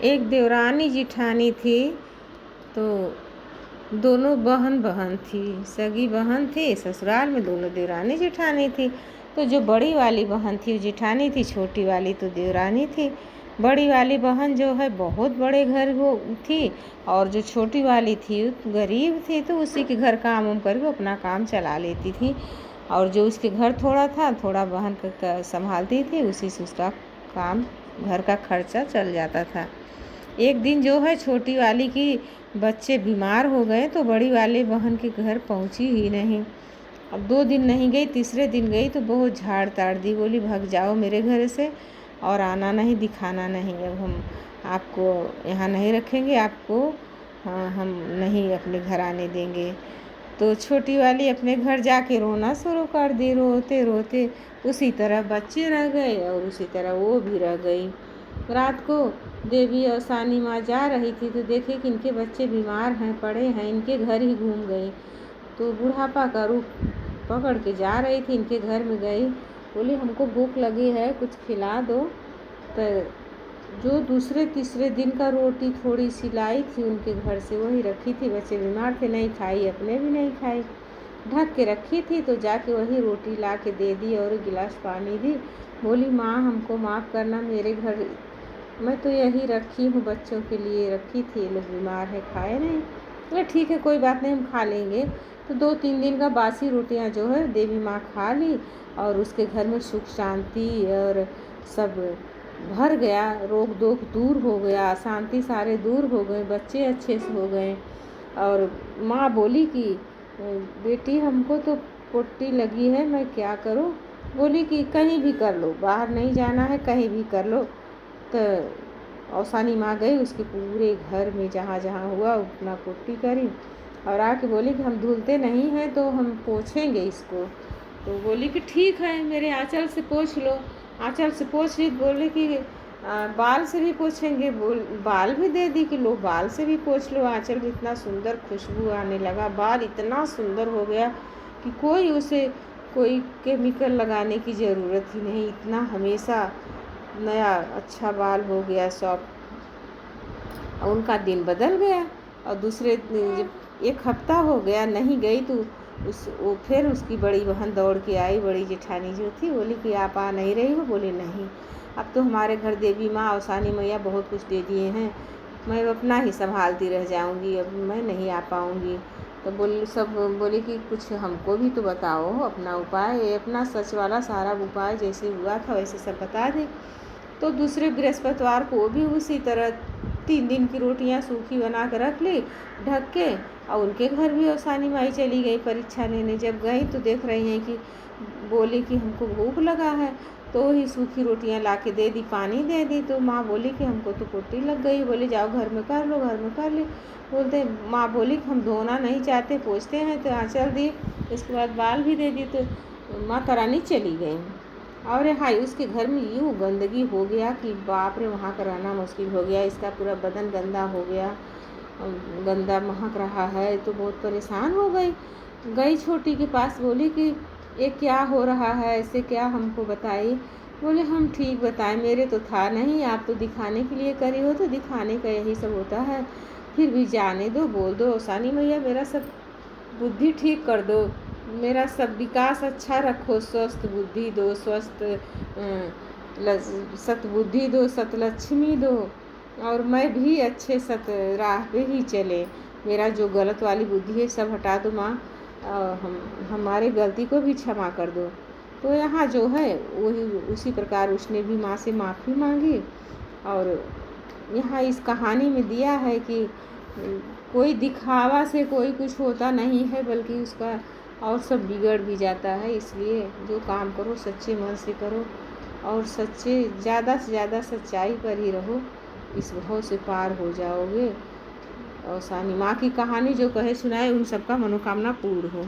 एक देवरानी जिठानी थी। तो दोनों बहन बहन थी, सगी बहन थी। ससुराल में दोनों देवरानी जेठानी थी। तो जो बड़ी वाली बहन थी वो जेठानी थी, छोटी वाली तो देवरानी थी। बड़ी वाली बहन जो है बहुत बड़े घर वो थी, और जो छोटी वाली थी गरीब थी, तो उसी के घर काम उम करके अपना काम चला लेती थी। और जो उसके घर थोड़ा था, थोड़ा बहन का संभालती थी, उसी से उसका काम घर का खर्चा चल जाता था। एक दिन जो है छोटी वाली की बच्चे बीमार हो गए, तो बड़ी वाली बहन के घर पहुंची ही नहीं। अब 2 दिन नहीं गई, तीसरे दिन गई तो बहुत झाड़ ताड़ दी, बोली भाग जाओ मेरे घर से और आना नहीं, दिखाना नहीं। अब हम आपको यहाँ नहीं रखेंगे, आपको हम नहीं अपने घर आने देंगे। तो छोटी वाली अपने घर जाके रोना शुरू कर दी। रोते रोते उसी तरह बच्चे रह गए और उसी तरह वो भी रह गई। रात को देवी और सानी माँ जा रही थी तो देखे कि इनके बच्चे बीमार हैं, पड़े हैं, इनके घर ही घूम गई। तो बुढ़ापा का रूप पकड़ के जा रही थी, इनके घर में गई, बोली हमको भूख लगी है, कुछ खिला दो। तो जो दूसरे तीसरे दिन का रोटी थोड़ी सी लाई थी उनके घर से, वही रखी थी। बच्चे बीमार थे, नहीं खाई, अपने भी नहीं खाई, ढक के रखी थी। तो जाके वही रोटी ला के दे दी और गिलास पानी दी। बोली माँ हमको माफ़ करना, मेरे घर मैं तो यही रखी हूँ, बच्चों के लिए रखी थी, ये लोग बीमार है, खाए नहीं। बोले ठीक है कोई बात नहीं, हम खा लेंगे। तो 2-3 दिन का बासी रोटियाँ जो है देवी माँ खा ली, और उसके घर में सुख शांति और सब भर गया। रोग दोग दूर हो गया, शांति सारे दूर हो गए, बच्चे अच्छे से हो गए। और माँ बोली कि बेटी हमको तो पोटी लगी है, मैं क्या करूँ। बोली कि कहीं भी कर लो, बाहर नहीं जाना है, कहीं भी कर लो। तो औसानी माँ गई, उसके पूरे घर में जहाँ जहाँ हुआ उतना पुट्टी करी, और आके बोली कि हम धुलते नहीं हैं तो हम पोछेंगे इसको। तो बोली कि ठीक है, मेरे आंचल से पोछ लो। आंचल से पोछ ली। बोले कि बाल से भी पोछेंगे। बाल भी दे दी कि लो बाल से भी पोछ लो। आंचल भी इतना सुंदर खुशबू आने लगा, बाल इतना सुंदर हो गया कि कोई केमिकल लगाने की ज़रूरत ही नहीं, इतना हमेशा नया अच्छा बाल हो गया सॉफ्ट। और उनका दिन बदल गया। और दूसरे जब 1 हफ्ता हो गया नहीं गई तो वो फिर उसकी बड़ी बहन दौड़ के आई, बड़ी जेठानी जो थी, बोली कि आप आ नहीं रही हो। बोले नहीं, अब तो हमारे घर देवी माँ और सानी मैया बहुत कुछ दे दिए हैं, मैं अपना ही संभालती रह जाऊंगी, अब मैं नहीं आ पाऊंगी। तो बोली कि कुछ हमको भी तो बताओ अपना उपाय, अपना सच वाला सारा उपाय जैसे हुआ था वैसे सब बता दे। तो दूसरे बृहस्पतिवार को भी उसी तरह 3 दिन की रोटियां सूखी बना कर रख ली ढक के, और उनके घर भी औसानी माई चली गई परीक्षा लेने। जब गई तो देख रही हैं कि बोली कि हमको भूख लगा है, तो वही सूखी रोटियां ला के दे दी, पानी दे दी। तो माँ बोली कि हमको तो पोटी लग गई। बोले जाओ घर में कर लो, घर में कर ली। बोलते माँ बोली कि हम धोना नहीं चाहते, पोछते हैं। तो आँचल दी, इसके बाद बाल भी दे दी। तो माता रानी चली गई। और हाय उसके घर में यूँ गंदगी हो गया कि बाप रे, वहाँ का रहना मुश्किल हो गया। इसका पूरा बदन गंदा हो गया, गंदा महक रहा है। तो बहुत परेशान हो गई छोटी के पास, बोली कि ये क्या हो रहा है, ऐसे क्या हमको बताइए। बोले हम ठीक बताएं, मेरे तो था नहीं, आप तो दिखाने के लिए करी हो, तो दिखाने का यही सब होता है। फिर भी जाने दो, बोल दो औसानी मैया मेरा सब बुद्धि ठीक कर दो, मेरा सब विकास अच्छा रखो, स्वस्थ बुद्धि दो, स्वस्थ सतबुद्धि दो, सतलक्ष्मी दो, और मैं भी अच्छे सत राह पे ही चले। मेरा जो गलत वाली बुद्धि है सब हटा दो माँ, हमारे गलती को भी क्षमा कर दो। तो यहाँ जो है वही उसी प्रकार उसने भी माँ से माफ़ी मांगी। और यहाँ इस कहानी में दिया है कि कोई दिखावा से कोई कुछ होता नहीं है, बल्कि उसका और सब बिगड़ भी जाता है। इसलिए जो काम करो सच्चे मन से करो, और ज़्यादा से ज़्यादा सच्चाई पर ही रहो, इस भव से पार हो जाओगे। और सानी माँ की कहानी जो कहे सुनाए उन सबका मनोकामना पूर्ण हो।